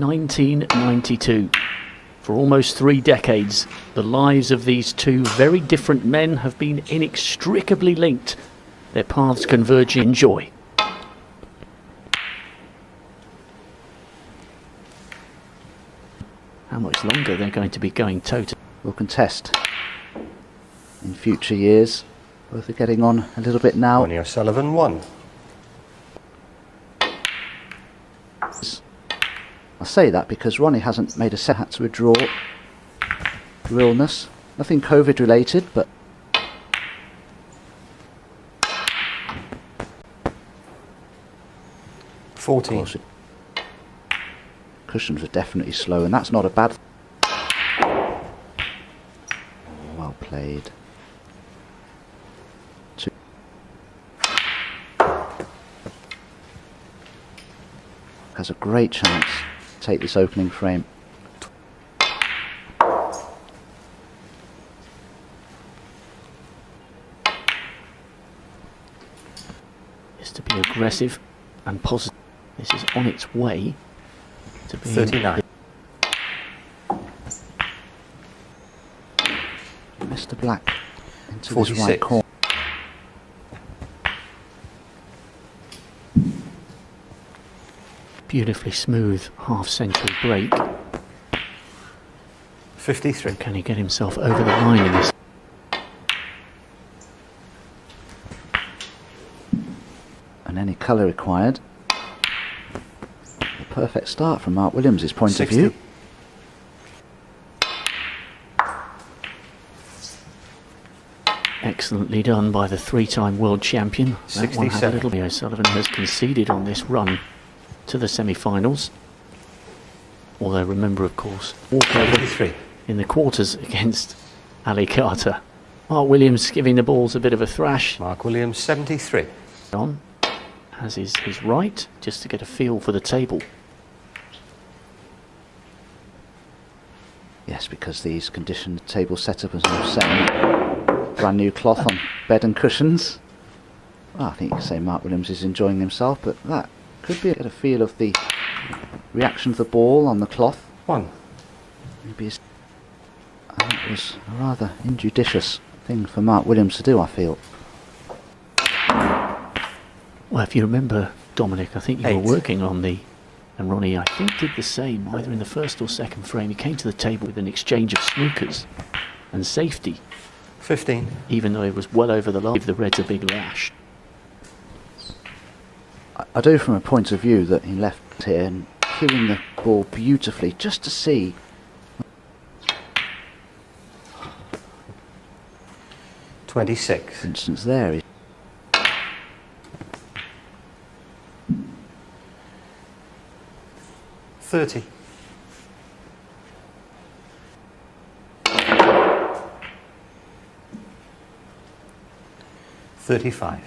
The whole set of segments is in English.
1992. For almost 3 decades, the lives of these two very different men have been inextricably linked, their paths converging in joy. How much longer they're going to be going toe-to-toe. Will contest in future years. Both are getting on a little bit now. Ronnie-O-Sullivan 1. I say that because Ronnie hasn't made a set, had to withdraw through illness. Nothing COVID related, but 14. Cushions are definitely slow, and that's not a bad thing. Well played. 2. Has a great chance to take this opening frame. Is to be aggressive and positive. This is on its way to being 39. Mr. Black into 46. this right corner. Beautifully smooth half-century break. 53. Can he get himself over the line in this? And any colour required. A perfect start from Mark Williams' point 60. of view. Excellently done by the 3-time world champion. That one had a 67. little. Ronnie-O-Sullivan has conceded on this run to the semi-finals. Although remember, of course, walkover 83. in the quarters against Ali Carter. Mark Williams giving the balls a bit of a thrash. Mark Williams 73. On has his right, just to get a feel for the table. Yes, because these conditioned table setup is all set on brand new cloth on bed and cushions. Well, I think you can say Mark Williams is enjoying himself, but that could be a feel of the reaction of the ball on the cloth. 1. Maybe it was a rather injudicious thing for Mark Williams to do, I feel. Well, if you remember, Dominic, I think you 8. were working on and Ronnie, I think, did the same, either in the first or second frame. He came to the table with an exchange of snookers and safety, 15. even though it was well over the line. Give the Reds a big lash. I do from a point of view that he left here and cueing the ball beautifully just to see. 26. For instance, there. 30. 35.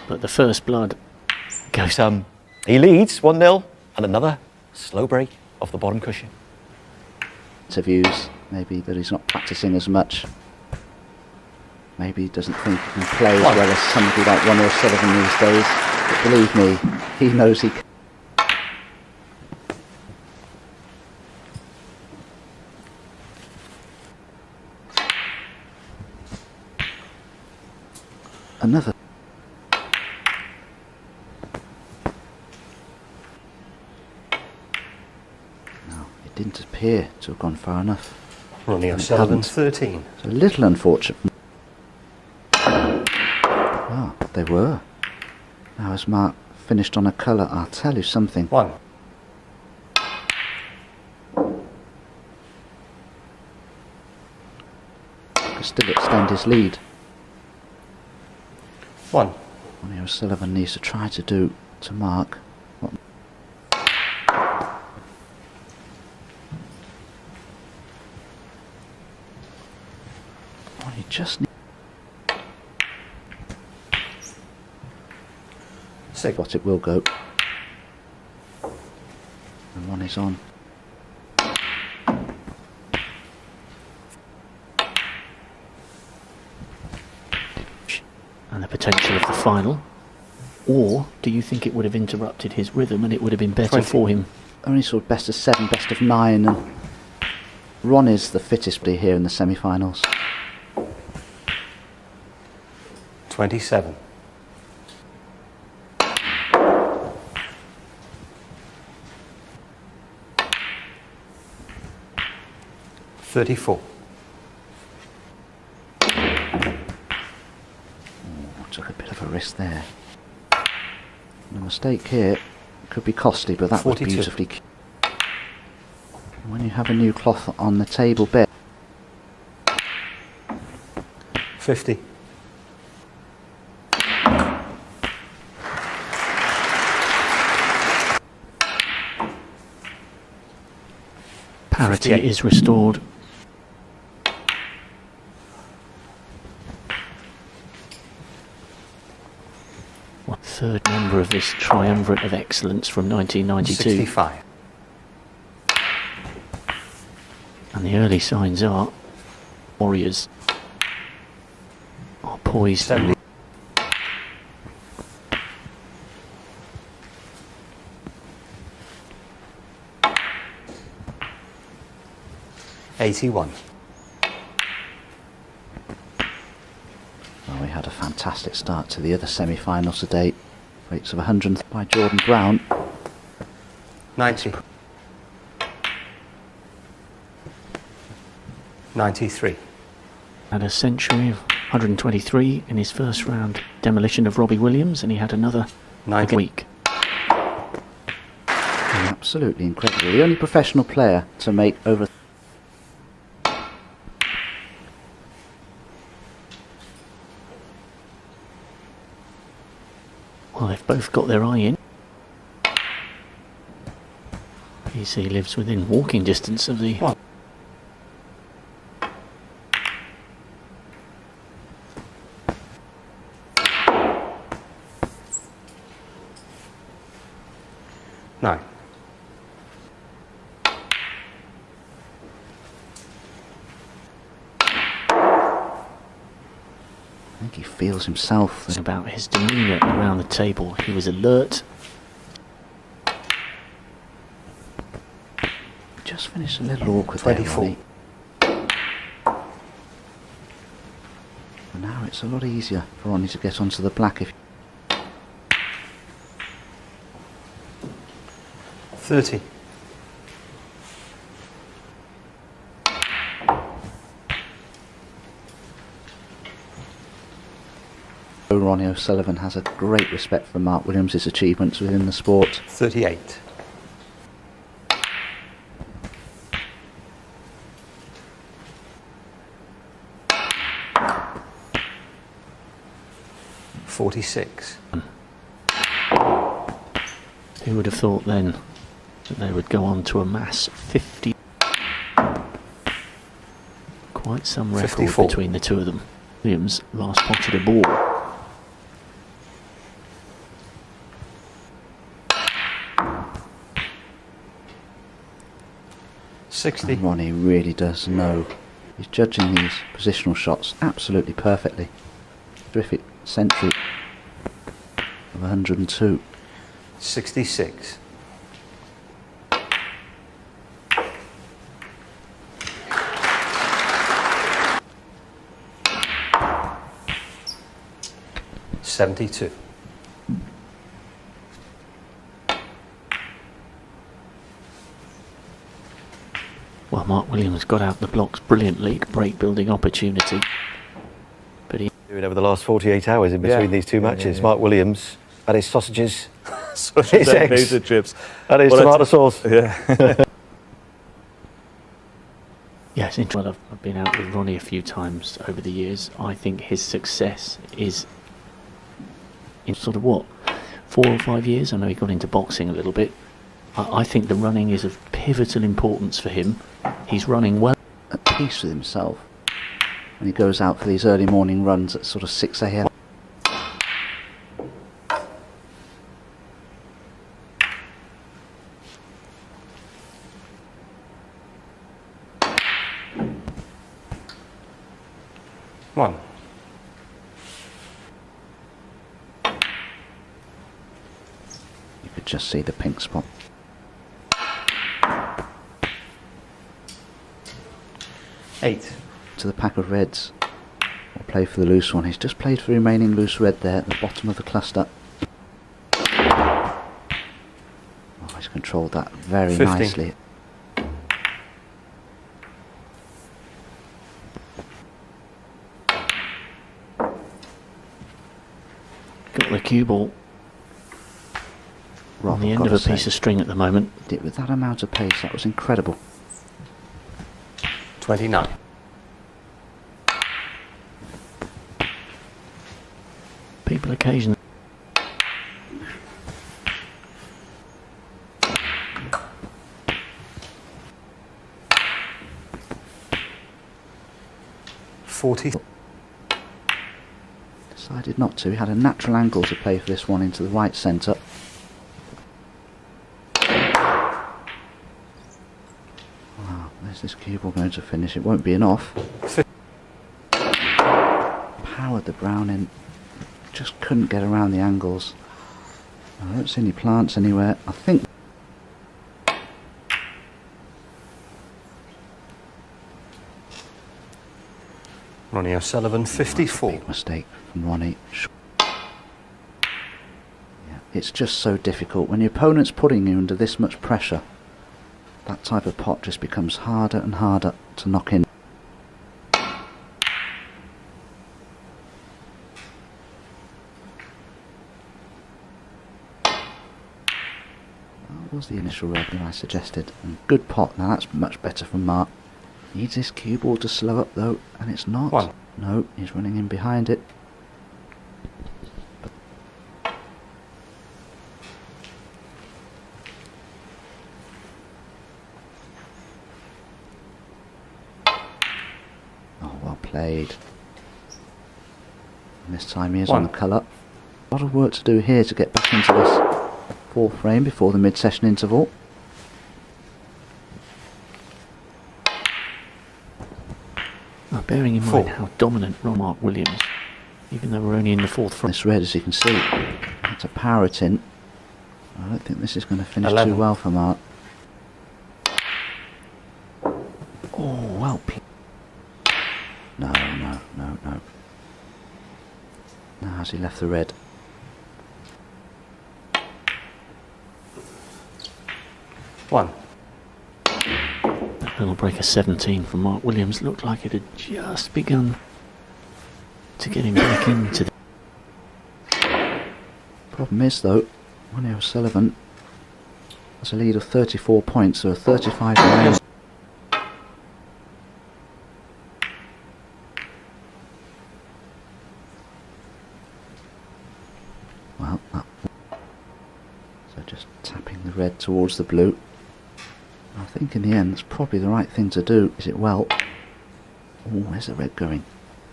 But the first blood goes He leads 1-0 and another slow break off the bottom cushion. Interviews, maybe that he's not practicing as much. Maybe he doesn't think he can play as well as somebody like Ronnie-O-Sullivan these days. But believe me, he knows he can. Another. No, it didn't appear to have gone far enough. Ronnie-O-Sullivan 13. It's a little unfortunate. Ah, they were. Now as Mark finished on a colour, I'll tell you something. 1. Could still extend his lead. 1. Ronnie-O-Sullivan needs to try to do to Mark what he just needs. 6. But it will go. And Ronnie's on. and the potential of the final? Or do you think it would have interrupted his rhythm and it would have been better 20. for him? Only sort of best of 7, best of 9, and Ron is the fittest player here in the semi-finals. 27. 34. Took a bit of a risk there. The mistake here could be costly, but that 42. was beautifully. When you have a new cloth on the table bed, 50. Parity 58. is restored. What third member of this triumvirate of excellence from 1992? 65. And the early signs are Warriors are poised. 70. $81. well, we had a fantastic start to the other semi-finals today. Rates of 100 by Jordan Brown. 90. 93. Had a century of 123 in his first round demolition of Robbie Williams, and he had another 90. week. Absolutely incredible. The only professional player to make over. Well, they've both got their eye in. PC lives within walking distance of the... What? No. I think he feels himself. About his demeanour around the table. He was alert. Just finished a little awkward there, 24. Ronnie. And now it's a lot easier for Ronnie to get onto the black if 30. Ronnie-O-sullivan has a great respect for Mark Williams' achievements within the sport. 38. $46. Who would have thought then that they would go on to amass 50? Quite some record 54. between the two of them. Williams last potted a ball. $60. Ronnie really does know. He's judging these positional shots absolutely perfectly. Terrific century of 102. 66. $72. Well, Mark Williams got out the blocks brilliantly, break building opportunity. But he Doing over the last 48 hours in between these two matches. Mark Williams had his sausages, his eggs, the chips, and his tomato sauce. Yeah. Yes, well, I've been out with Ronnie a few times over the years. I think his success is in sort of what, 4 or 5 years? I know he got into boxing a little bit. I think the running is of pivotal importance for him. He's running well. At peace with himself. When he goes out for these early morning runs at sort of 6 a.m. could just see the pink spot. 8. To the pack of reds. We'll play for the loose one. He's just played for the remaining loose red there at the bottom of the cluster. Oh, he's controlled that very 15. nicely. Got the cue ball on the end of a piece of string at the moment. Did it with that amount of pace, that was incredible. 29. People occasionally. Decided not to. He had a natural angle to play for this one into the right centre. Wow, there's this cue ball going to finish. It won't be enough. Powered the brown in. Just couldn't get around the angles. I don't see any plants anywhere. I think Ronnie-O-sullivan, 54. big mistake from Ronnie. Yeah, it's just so difficult when your opponent's putting you under this much pressure. That type of pot just becomes harder and harder to knock in. That was the initial red that I suggested. And good pot. Now that's much better from Mark. Needs this cue ball to slow up though, and it's not. 1. No, he's running in behind it. Oh, well played. And this time he is on the colour. A lot of work to do here to get back into this fourth frame before the mid-session interval. Bearing in mind how dominant Mark Williams, even though we're only in the fourth frame. This red, as you can see, had to power it in. I don't think this is going to finish 11. too well for Mark. Oh, well played. No. Now has he left the red? One. Little break of 17 from Mark Williams looked like it had just begun to get him back into the... Problem is though, Ronnie-O-Sullivan has a lead of 34 points, so 35 rounds. Well, so just tapping the red towards the blue. I think in the end it's probably the right thing to do. Is it well? Oh, where's the red going?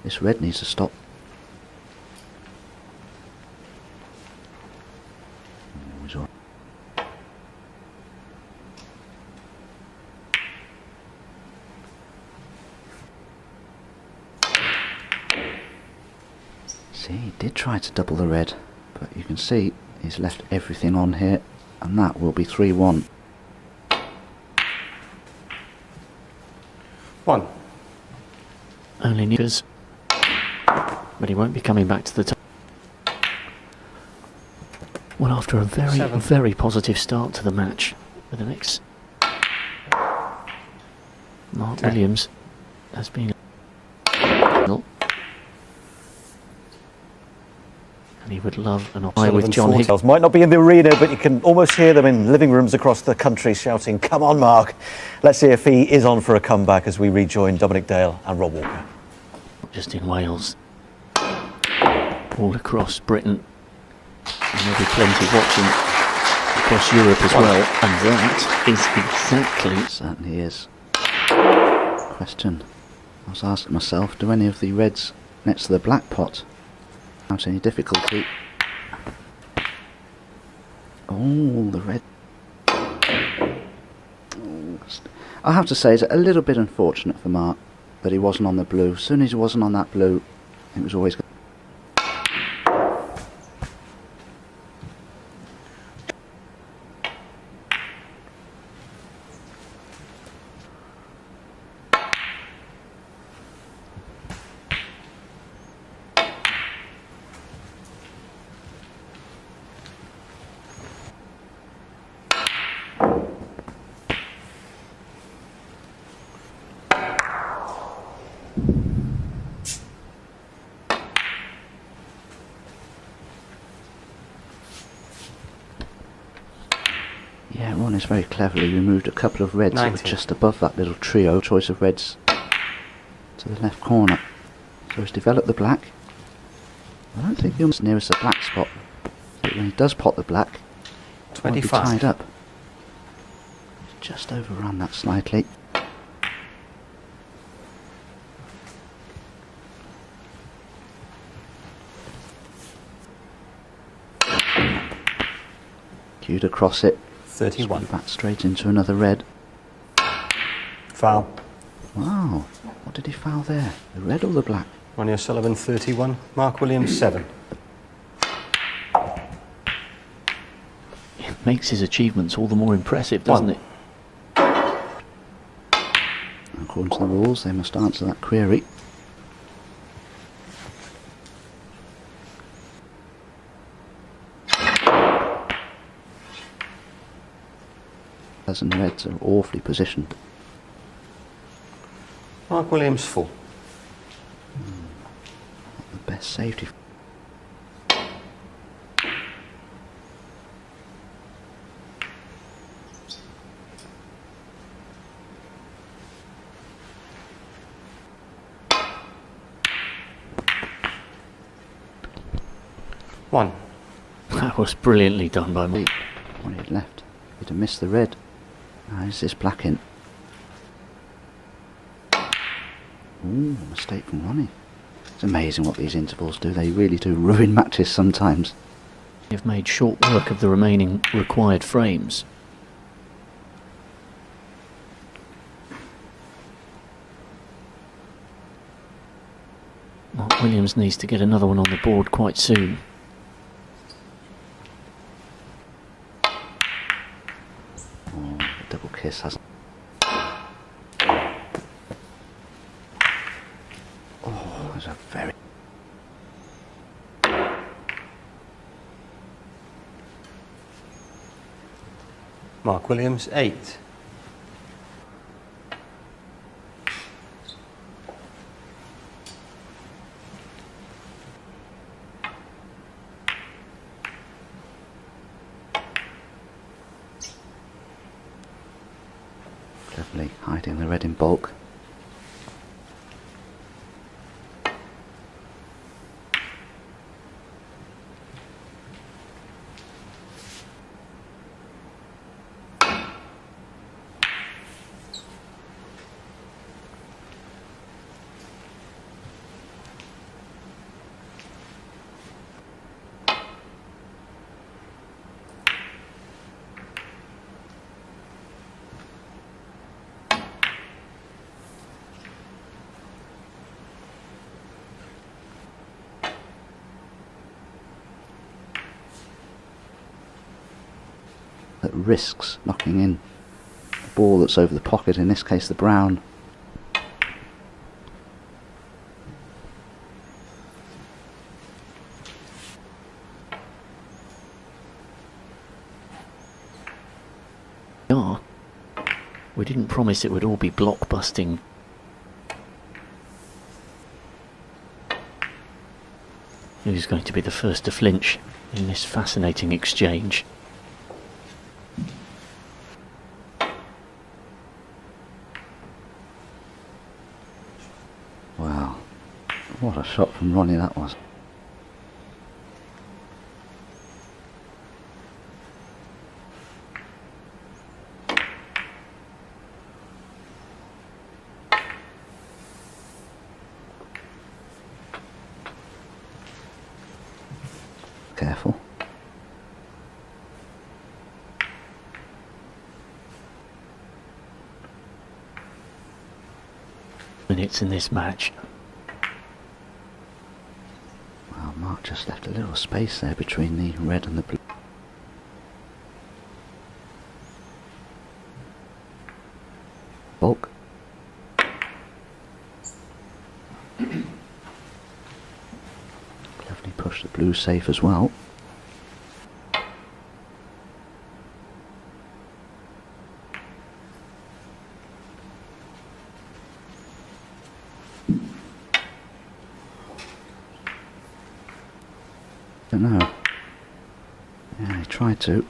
This red needs to stop. Oh, he's all right. See, he did try to double the red, but you can see he's left everything on here, and that will be 3-1. 1. Only because, but he won't be coming back to the top. Well, after a very positive start to the match, with the next, Mark 10. Williams has been, and he would love an option with John Higgins. Might not be in the arena, but you can almost hear them in living rooms across the country shouting, "Come on, Mark." Let's see if he is on for a comeback as we rejoin Dominic Dale and Rob Walker. Not just in Wales, all across Britain, and there'll be plenty watching across Europe as well, and that is exactly... It certainly is. Question. I was asking myself, do any of the reds next to the black pot without any difficulty? Oh, the red. I have to say it's a little bit unfortunate for Mark that he wasn't on the blue. As soon as he wasn't on that blue, it was always good. Williams very cleverly removed a couple of reds that 90. were just above that little trio. Choice of reds to the left corner. So he's developed the black. I don't think he's nearest the black spot. So when he does pot the black, it might be 25. tied up. Just overrun that slightly. Cued across it. 31. Back straight into another red. Foul. Wow, what did he foul there? The red or the black? Ronnie-O-Sullivan 31. Mark Williams 7. It makes his achievements all the more impressive, doesn't it? According to the rules, they must answer that query. And reds are awfully positioned. Mark Williams 4. The best safety. One. That was brilliantly done by me. One he had left. He'd have missed the red. Now is this black in? Ooh, mistake from Ronnie. It's amazing what these intervals do. They really do ruin matches sometimes. You've made short work of the remaining required frames. Mark Williams needs to get another one on the board quite soon. Oh, the double kiss has. Oh, there's a very. Mark Williams 8. Cleverly hiding the red in bulk. That risks knocking in the ball that's over the pocket, in this case the brown. We didn't promise it would all be blockbusting. Who's going to be the first to flinch in this fascinating exchange? Wow, what a shot from Ronnie that was. Careful. Minutes in this match. Well, Mark just left a little space there between the red and the blue. Bulk. Cleverly pushed the blue safe as well. Don't know. Yeah, he tried to.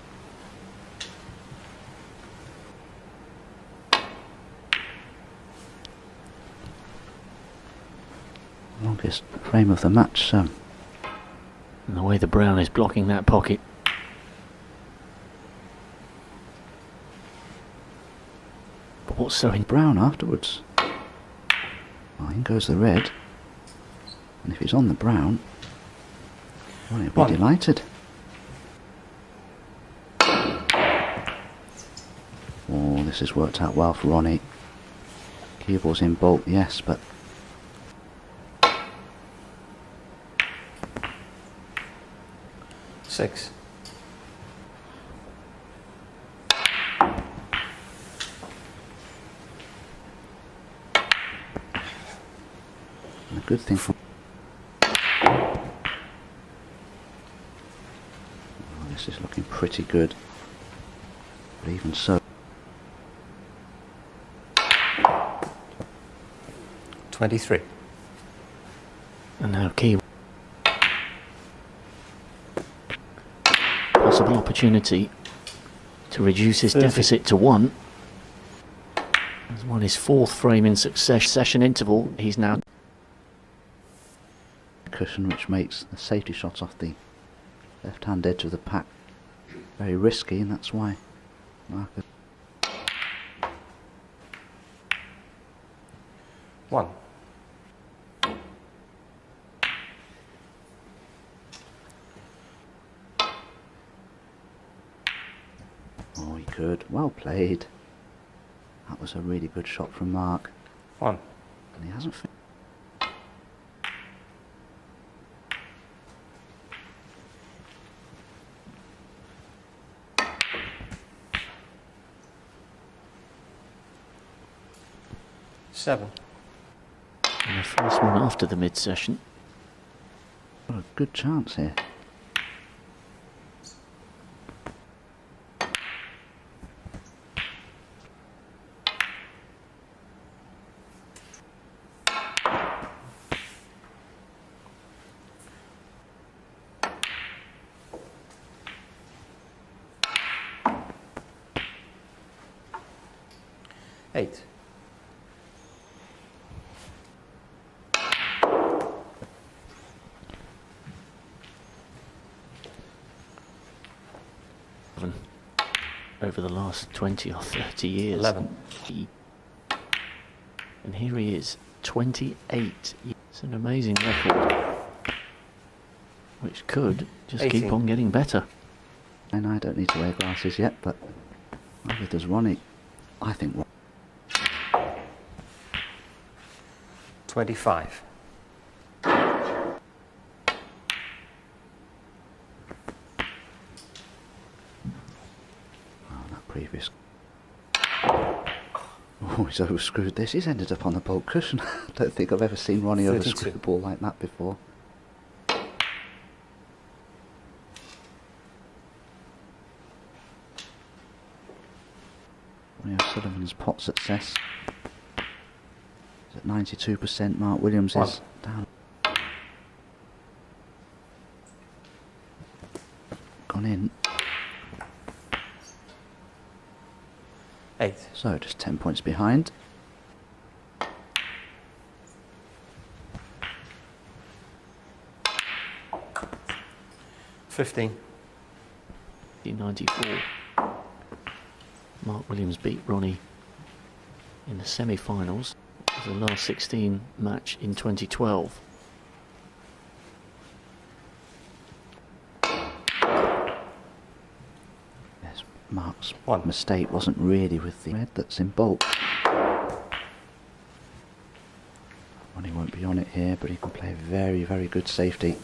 Longest frame of the match. And the way the brown is blocking that pocket. But what's so in Brown afterwards. Well, in goes the red. And if he's on the brown, well, he'll be One. delighted. Oh, this has worked out well for Ronnie. Cue ball's in bulk, yes, but 6. a good thing for... Oh, this is looking pretty good. But even so... 23. And now Key. Possible opportunity to reduce his 30. deficit to 1. He's won his 4th frame in session interval. He's now cushion, which makes the safety shot off the left-hand edge of the pack very risky, and that's why Marcus... 1. Oh, he could. Well played. That was a really good shot from Mark. 1. And he hasn't... 7. and the first one after the mid-session. Got a good chance here. Eight. Over the last 20 or 30 years. 11. And here he is, 28. It's an amazing record, which could just 18. keep on getting better. And I don't need to wear glasses yet, but neither does Ronnie. I think... 25. previous... Oh, he's overscrewed this. He's ended up on the bulk cushion. I don't think I've ever seen Ronnie 32. overscrew a ball like that before. Ronnie-O-Sullivan's pot success is at 92%. Mark Williams is down. Gone in. 8. So just 10 points behind. $15. 1994. Mark Williams beat Ronnie in the semi-finals. It was the last 16 match in 2012. Yes, Mark's One. mistake wasn't really with the red that's in bulk. Ronnie won't be on it here, but he can play very, very good safety.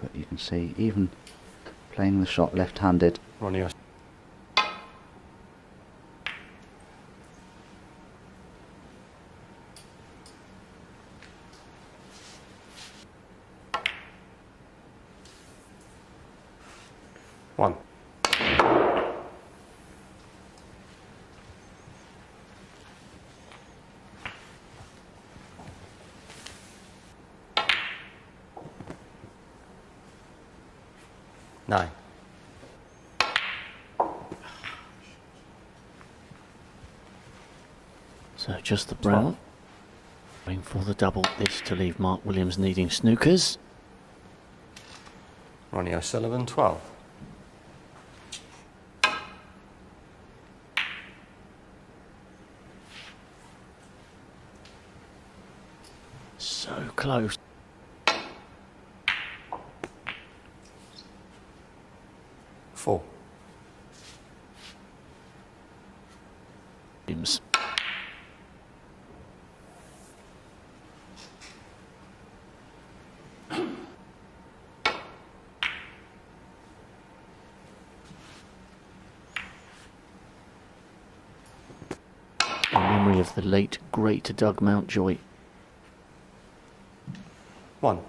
But you can see, even playing the shot left-handed, Ronnie-O. One. Nine. So just the brown. Going for the double. This to leave Mark Williams needing snookers. Ronnie-O-Sullivan, 12. So close. Four. Williams. In memory of the late, great Doug Mountjoy. 1.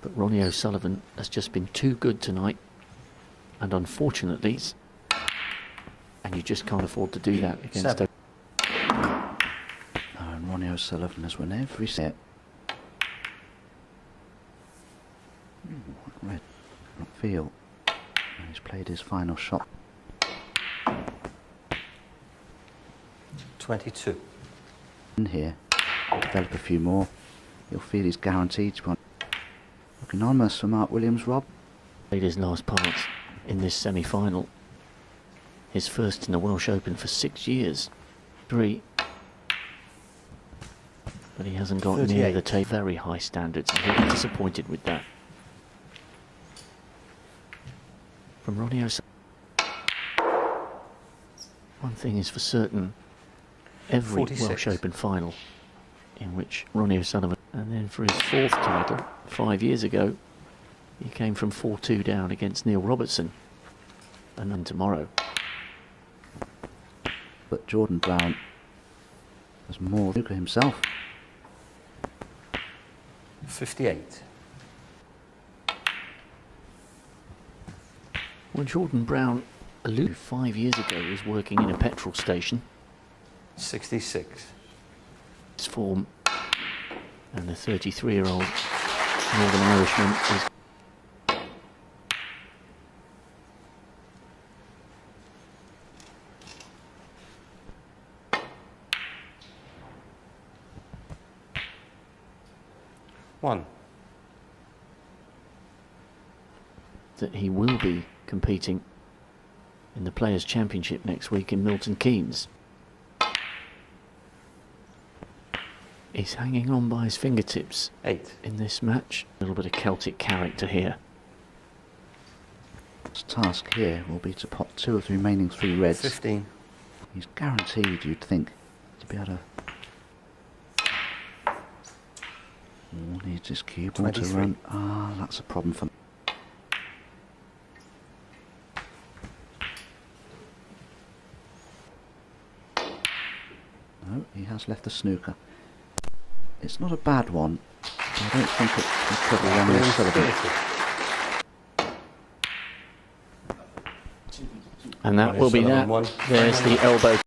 But Ronnie-O-Sullivan has just been too good tonight. And unfortunately, and you just can't afford to do that against 7. And Ronnie-O-Sullivan has won every set. Red, not feel. And he's played his final shot. 22. In here, develop a few more. You'll feel he's guaranteed to be on. Looking ominous for Mark Williams, Rob. Played his last part in this semi-final. His first in the Welsh Open for 6 years. 3. But he hasn't got near the tape. Very high standards, and he'll be disappointed with that. From Ronnie-O-Sullivan. One thing is for certain. Every 46. Welsh Open final in which Ronnie-O-Sullivan, and then for his 4th title 5 years ago, he came from 4-2 down against Neil Robertson, and then tomorrow. But Jordan Brown has more snooker himself. 58. When Jordan Brown alluded 5 years ago, he was working in a petrol station. 66. His form, and the 33-year-old Northern Irishman is One. that he will be competing in the Players' Championship next week in Milton Keynes. He's hanging on by his fingertips 8. in this match. A little bit of Celtic character here. His task here will be to pot 2 of the remaining 3 reds. 15. He's guaranteed, you'd think, to be able to. Oh, needs his cue ball to 23. run. Ah, that's a problem for. No, he has left the snooker. It's not a bad one. I don't think it will trouble Ronnie-O-Sullivan. And that will be that. Ronnie-O-Sullivan 1. There's the elbow.